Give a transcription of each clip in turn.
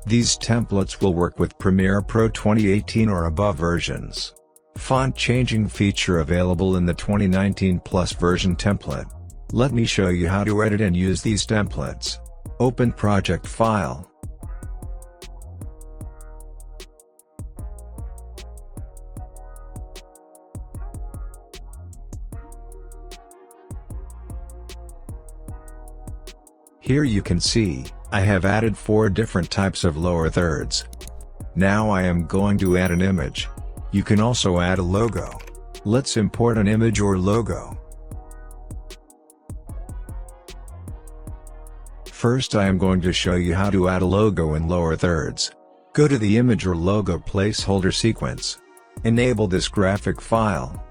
These templates will work with Premiere Pro 2018 or above versions. Font changing feature available in the 2019 Plus version template. Let me show you how to edit and use these templates. Open project file. Here you can see, I have added 4 different types of lower thirds. Now I am going to add an image. You can also add a logo. Let's import an image or logo. First I am going to show you how to add a logo in lower thirds. Go to the image or logo placeholder sequence. Enable this graphic file.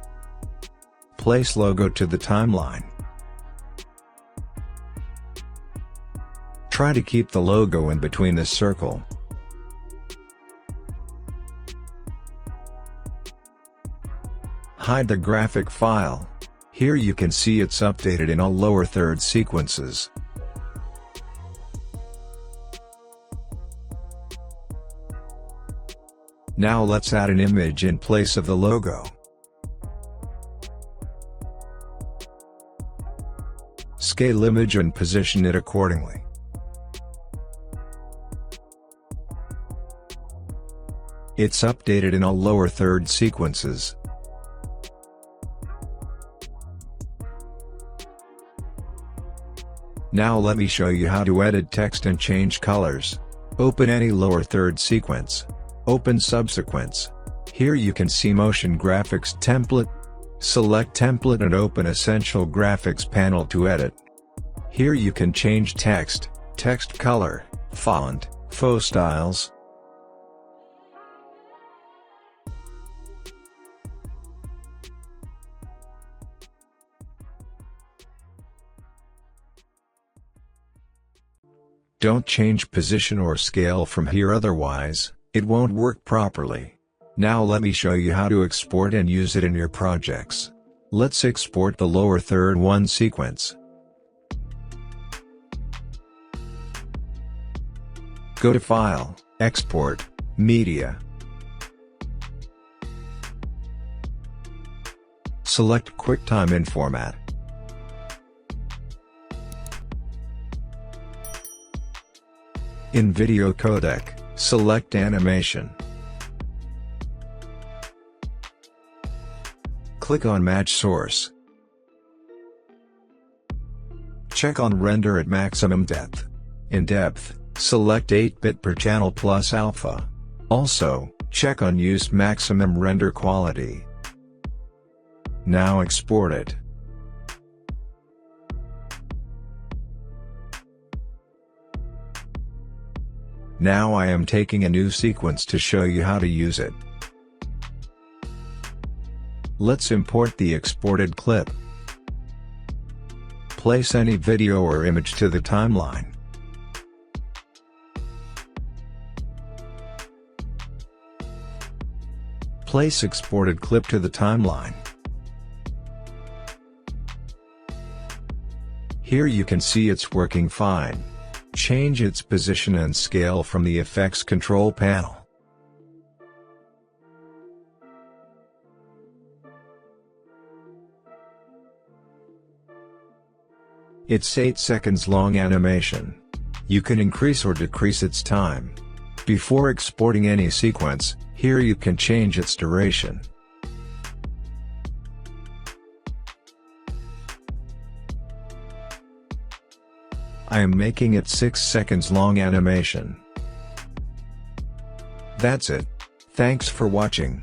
Place logo to the timeline. Try to keep the logo in between the circle. Hide the graphic file. Here you can see it's updated in all lower third sequences. Now let's add an image in place of the logo. Scale image and position it accordingly. It's updated in all lower third sequences. Now let me show you how to edit text and change colors. Open any lower third sequence. Open subsequence. Here you can see Motion Graphics Template. Select Template and open Essential Graphics panel to edit. Here you can change text, text color, font, faux styles. Don't change position or scale from here, otherwise, it won't work properly. Now let me show you how to export and use it in your projects. Let's export the lower third one sequence. Go to File, Export, Media. Select QuickTime in format. In Video Codec, select Animation. Click on Match Source. Check on Render at maximum depth. In Depth, select 8-bit per channel plus alpha. Also, check on Use maximum render quality. Now export it. Now I am taking a new sequence to show you how to use it. Let's import the exported clip. Place any video or image to the timeline. Place exported clip to the timeline. Here you can see it's working fine. Change its position and scale from the Effects Control panel. It's 8 seconds long animation. You can increase or decrease its time. Before exporting any sequence, here you can change its duration. I am making it 6 seconds long animation. That's it. Thanks for watching.